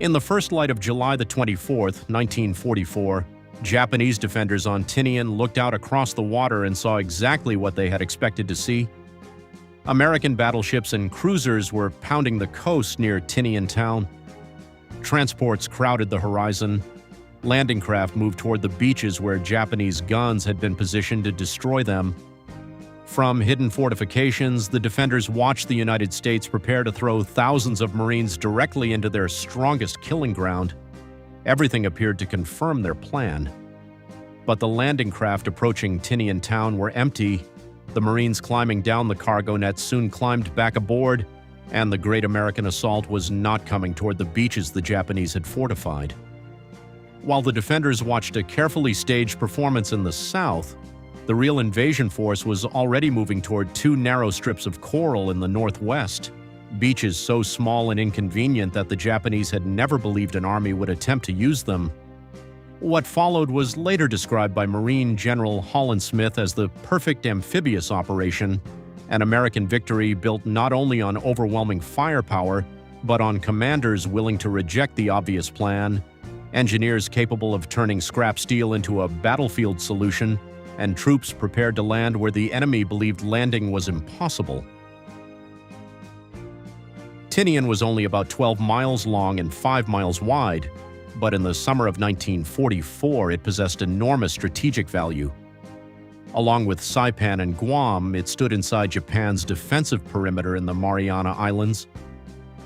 In the first light of July the 24th, 1944, Japanese defenders on Tinian looked out across the water and saw exactly what they had expected to see. American battleships and cruisers were pounding the coast near Tinian Town. Transports crowded the horizon. Landing craft moved toward the beaches where Japanese guns had been positioned to destroy them. From hidden fortifications, the defenders watched the United States prepare to throw thousands of Marines directly into their strongest killing ground. Everything appeared to confirm their plan. But the landing craft approaching Tinian Town were empty. The Marines climbing down the cargo net soon climbed back aboard, and the great American assault was not coming toward the beaches the Japanese had fortified. While the defenders watched a carefully staged performance in the south, the real invasion force was already moving toward two narrow strips of coral in the northwest, beaches so small and inconvenient that the Japanese had never believed an army would attempt to use them. What followed was later described by Marine General Holland Smith as the perfect amphibious operation, an American victory built not only on overwhelming firepower, but on commanders willing to reject the obvious plan, engineers capable of turning scrap steel into a battlefield solution, and troops prepared to land where the enemy believed landing was impossible. Tinian was only about 12 miles long and 5 miles wide, but in the summer of 1944 it possessed enormous strategic value. Along with Saipan and Guam, it stood inside Japan's defensive perimeter in the Mariana Islands.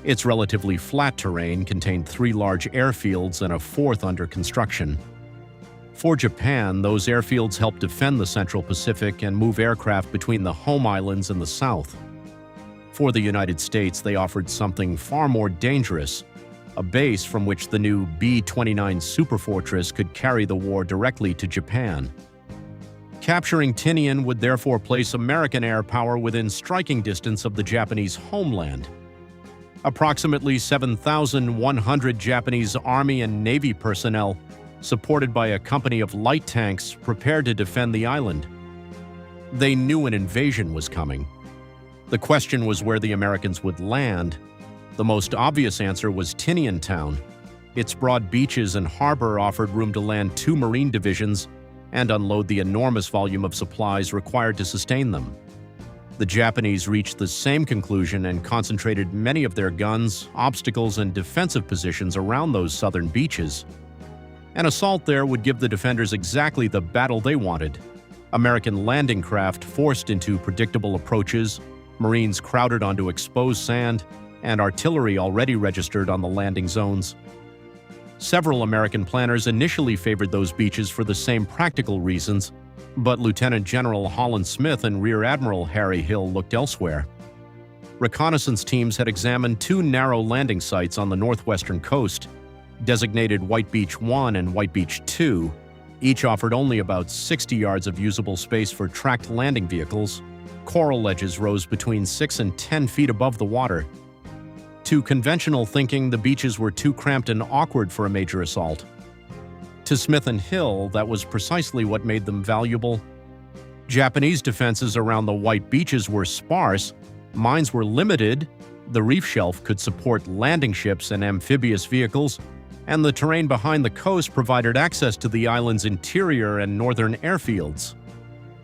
Its relatively flat terrain contained 3 large airfields and a 4th under construction. For Japan, those airfields helped defend the Central Pacific and move aircraft between the home islands and the south. For the United States, they offered something far more dangerous, a base from which the new B-29 superfortress could carry the war directly to Japan. Capturing Tinian would therefore place American air power within striking distance of the Japanese homeland. Approximately 7,100 Japanese Army and Navy personnel, supported by a company of light tanks, prepared to defend the island. They knew an invasion was coming. The question was where the Americans would land. The most obvious answer was Tinian Town. Its broad beaches and harbor offered room to land 2 Marine divisions and unload the enormous volume of supplies required to sustain them. The Japanese reached the same conclusion and concentrated many of their guns, obstacles, and defensive positions around those southern beaches. An assault there would give the defenders exactly the battle they wanted. American landing craft forced into predictable approaches, Marines crowded onto exposed sand, and artillery already registered on the landing zones. Several American planners initially favored those beaches for the same practical reasons, but Lieutenant General Holland Smith and Rear Admiral Harry Hill looked elsewhere. Reconnaissance teams had examined 2 narrow landing sites on the northwestern coast, designated White Beach 1 and White Beach 2. Each offered only about 60 yards of usable space for tracked landing vehicles. Coral ledges rose between 6 and 10 feet above the water. To conventional thinking, the beaches were too cramped and awkward for a major assault. To Smith and Hill, that was precisely what made them valuable. Japanese defenses around the White Beaches were sparse, mines were limited, the reef shelf could support landing ships and amphibious vehicles, and the terrain behind the coast provided access to the island's interior and northern airfields.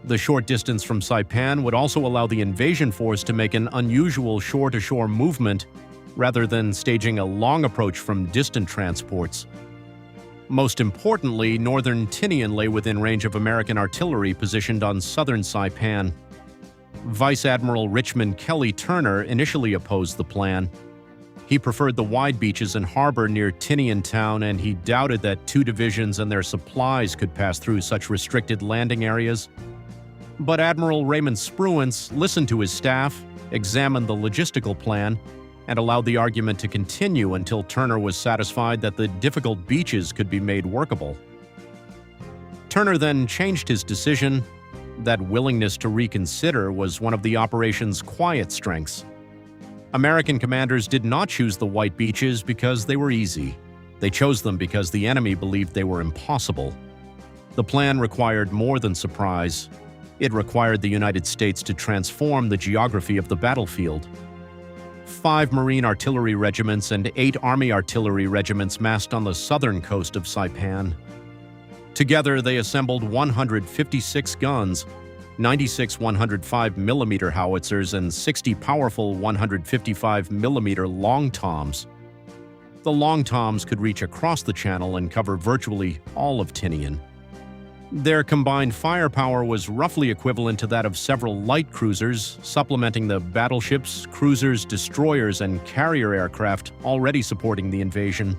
The short distance from Saipan would also allow the invasion force to make an unusual shore-to-shore movement rather than staging a long approach from distant transports. Most importantly, northern Tinian lay within range of American artillery positioned on southern Saipan. Vice Admiral Richmond Kelly Turner initially opposed the plan. He preferred the wide beaches and harbor near Tinian Town, and he doubted that 2 divisions and their supplies could pass through such restricted landing areas. But Admiral Raymond Spruance listened to his staff, examined the logistical plan, and allowed the argument to continue until Turner was satisfied that the difficult beaches could be made workable. Turner then changed his decision. That willingness to reconsider was one of the operation's quiet strengths. American commanders did not choose the White Beaches because they were easy. They chose them because the enemy believed they were impossible. The plan required more than surprise. It required the United States to transform the geography of the battlefield. 5 Marine artillery regiments and 8 Army artillery regiments massed on the southern coast of Saipan. Together, they assembled 156 guns, 96 105mm howitzers, and 60 powerful 155mm long toms. The long toms could reach across the channel and cover virtually all of Tinian. Their combined firepower was roughly equivalent to that of several light cruisers, supplementing the battleships, cruisers, destroyers, and carrier aircraft already supporting the invasion.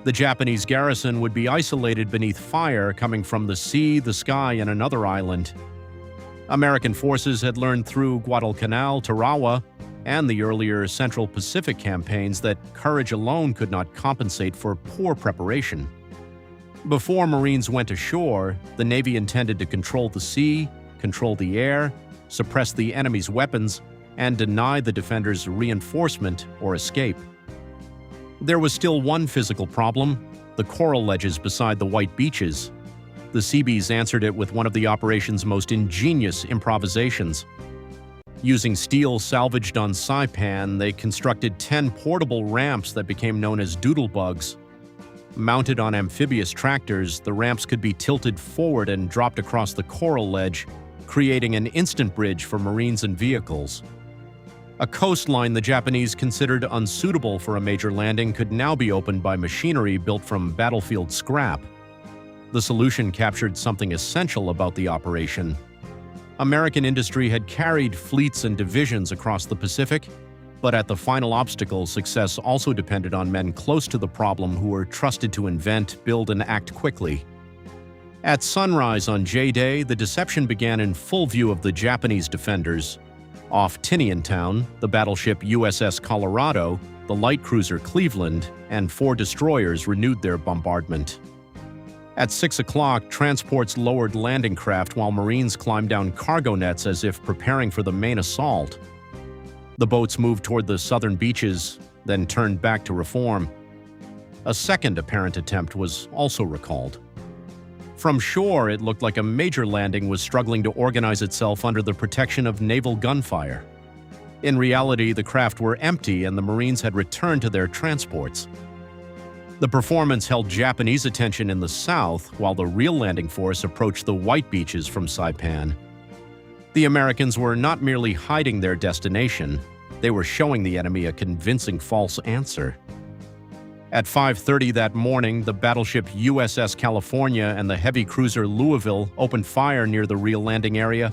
The Japanese garrison would be isolated beneath fire coming from the sea, the sky, and another island. American forces had learned through Guadalcanal, Tarawa, and the earlier Central Pacific campaigns that courage alone could not compensate for poor preparation. Before Marines went ashore, the Navy intended to control the sea, control the air, suppress the enemy's weapons, and deny the defenders reinforcement or escape. There was still one physical problem: the coral ledges beside the white beaches. The Seabees answered it with one of the operation's most ingenious improvisations. Using steel salvaged on Saipan, they constructed 10 portable ramps that became known as doodlebugs. Mounted on amphibious tractors, the ramps could be tilted forward and dropped across the coral ledge, creating an instant bridge for Marines and vehicles. A coastline the Japanese considered unsuitable for a major landing could now be opened by machinery built from battlefield scrap. The solution captured something essential about the operation. American industry had carried fleets and divisions across the Pacific, but at the final obstacle, success also depended on men close to the problem who were trusted to invent, build, and act quickly. At sunrise on J-Day, the deception began in full view of the Japanese defenders. Off Tinian Town, the battleship USS Colorado, the light cruiser Cleveland, and 4 destroyers renewed their bombardment. At 6 o'clock, transports lowered landing craft while Marines climbed down cargo nets as if preparing for the main assault. The boats moved toward the southern beaches, then turned back to reform. A second apparent attempt was also recalled. From shore, it looked like a major landing was struggling to organize itself under the protection of naval gunfire. In reality, the craft were empty and the Marines had returned to their transports. The performance held Japanese attention in the south, while the real landing force approached the white beaches from Saipan. The Americans were not merely hiding their destination, they were showing the enemy a convincing false answer. At 5:30 that morning, the battleship USS California and the heavy cruiser Louisville opened fire near the real landing area.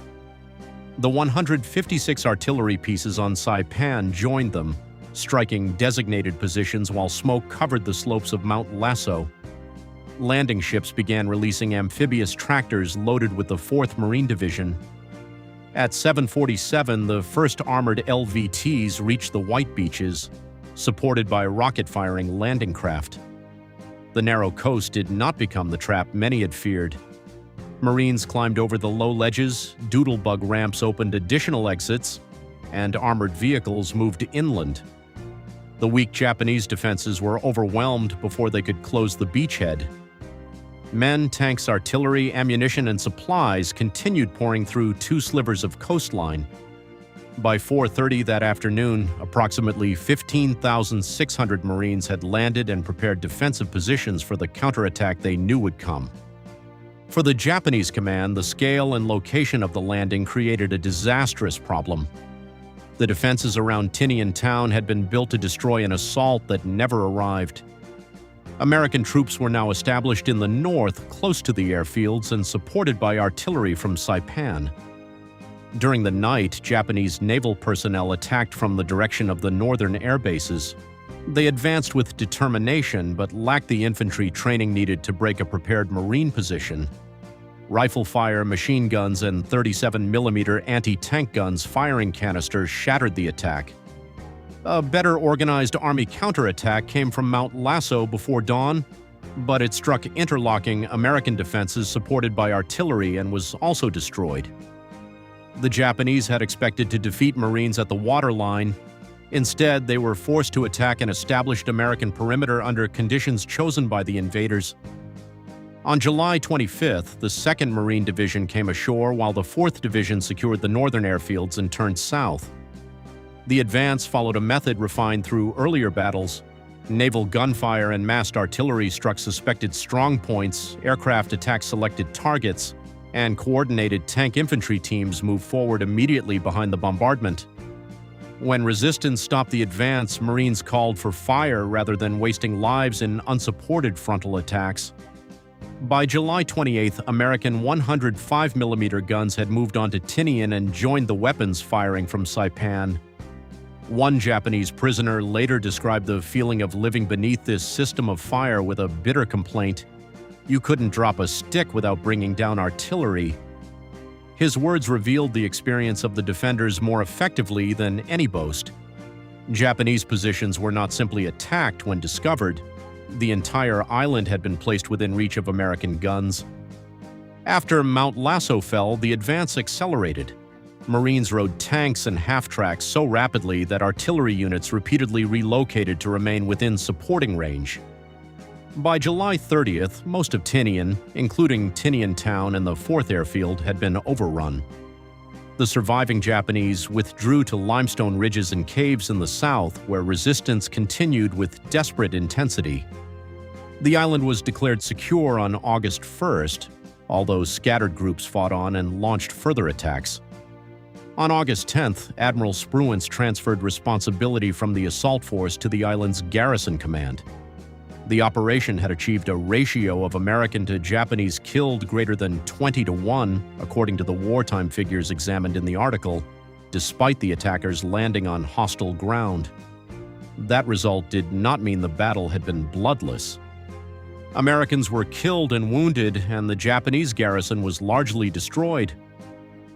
The 156 artillery pieces on Saipan joined them, striking designated positions while smoke covered the slopes of Mount Lasso. Landing ships began releasing amphibious tractors loaded with the 4th Marine Division. At 7:47, the first armored LVTs reached the white beaches, supported by rocket-firing landing craft. The narrow coast did not become the trap many had feared. Marines climbed over the low ledges, doodlebug ramps opened additional exits, and armored vehicles moved inland. The weak Japanese defenses were overwhelmed before they could close the beachhead. Men, tanks, artillery, ammunition, and supplies continued pouring through 2 slivers of coastline. By 4:30 that afternoon, approximately 15,600 Marines had landed and prepared defensive positions for the counterattack they knew would come. For the Japanese command, the scale and location of the landing created a disastrous problem. The defenses around Tinian Town had been built to destroy an assault that never arrived. American troops were now established in the north, close to the airfields and supported by artillery from Saipan. During the night, Japanese naval personnel attacked from the direction of the northern air bases. They advanced with determination but lacked the infantry training needed to break a prepared Marine position. Rifle fire, machine guns, and 37mm anti-tank guns firing canisters shattered the attack. A better organized Army counterattack came from Mount Lasso before dawn, but it struck interlocking American defenses supported by artillery and was also destroyed. The Japanese had expected to defeat Marines at the waterline. Instead, they were forced to attack an established American perimeter under conditions chosen by the invaders. On July 25th, the 2nd Marine Division came ashore while the 4th Division secured the northern airfields and turned south. The advance followed a method refined through earlier battles. Naval gunfire and massed artillery struck suspected strongpoints, aircraft attacked selected targets, and coordinated tank infantry teams moved forward immediately behind the bombardment. When resistance stopped the advance, Marines called for fire rather than wasting lives in unsupported frontal attacks. By July 28th, American 105mm guns had moved on to Tinian and joined the weapons firing from Saipan. One Japanese prisoner later described the feeling of living beneath this system of fire with a bitter complaint: "You couldn't drop a stick without bringing down artillery." His words revealed the experience of the defenders more effectively than any boast. Japanese positions were not simply attacked when discovered. The entire island had been placed within reach of American guns. After Mount Lasso fell, the advance accelerated. Marines rode tanks and half-tracks so rapidly that artillery units repeatedly relocated to remain within supporting range. By July 30th, most of Tinian, including Tinian Town and the 4th Airfield, had been overrun. The surviving Japanese withdrew to limestone ridges and caves in the south, where resistance continued with desperate intensity. The island was declared secure on August 1st, although scattered groups fought on and launched further attacks. On August 10th, Admiral Spruance transferred responsibility from the assault force to the island's garrison command. The operation had achieved a ratio of American to Japanese killed greater than 20-1, according to the wartime figures examined in the article, despite the attackers landing on hostile ground. That result did not mean the battle had been bloodless. Americans were killed and wounded, and the Japanese garrison was largely destroyed.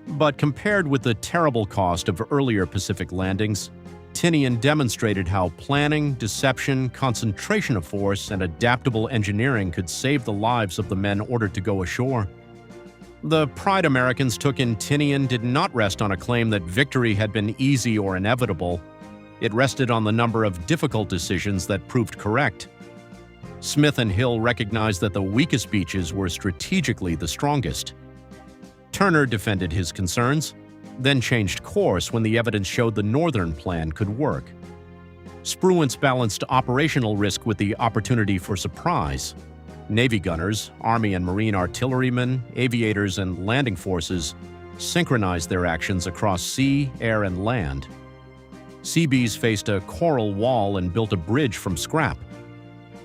But compared with the terrible cost of earlier Pacific landings, Tinian demonstrated how planning, deception, concentration of force, and adaptable engineering could save the lives of the men ordered to go ashore. The pride Americans took in Tinian did not rest on a claim that victory had been easy or inevitable. It rested on the number of difficult decisions that proved correct. Smith and Hill recognized that the weakest beaches were strategically the strongest. Turner defended his concerns, then changed course when the evidence showed the northern plan could work. Spruance balanced operational risk with the opportunity for surprise. Navy gunners, Army and Marine artillerymen, aviators, and landing forces synchronized their actions across sea, air, and land. Seabees faced a coral wall and built a bridge from scrap.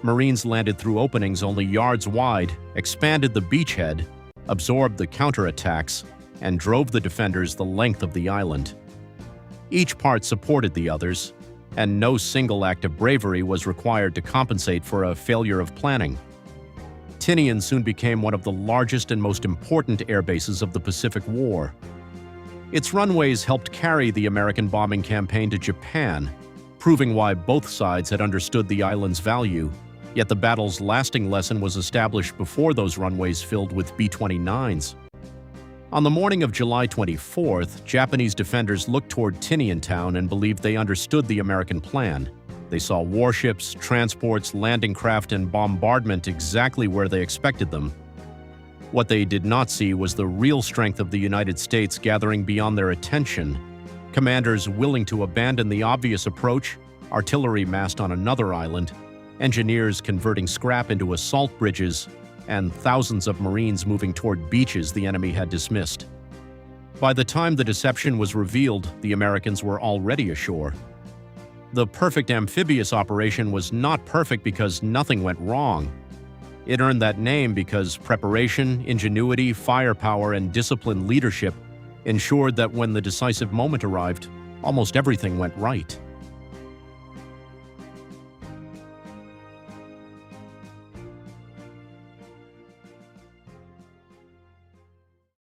Marines landed through openings only yards wide, expanded the beachhead, absorbed the counterattacks, and drove the defenders the length of the island. Each part supported the others, and no single act of bravery was required to compensate for a failure of planning. Tinian soon became one of the largest and most important air bases of the Pacific War. Its runways helped carry the American bombing campaign to Japan, proving why both sides had understood the island's value. Yet the battle's lasting lesson was established before those runways filled with B-29s. On the morning of July 24th, Japanese defenders looked toward Tinian Town and believed they understood the American plan. They saw warships, transports, landing craft, and bombardment exactly where they expected them. What they did not see was the real strength of the United States gathering beyond their attention. Commanders willing to abandon the obvious approach, artillery massed on another island, engineers converting scrap into assault bridges, and thousands of Marines moving toward beaches the enemy had dismissed. By the time the deception was revealed, the Americans were already ashore. The perfect amphibious operation was not perfect because nothing went wrong. It earned that name because preparation, ingenuity, firepower, and disciplined leadership ensured that when the decisive moment arrived, almost everything went right.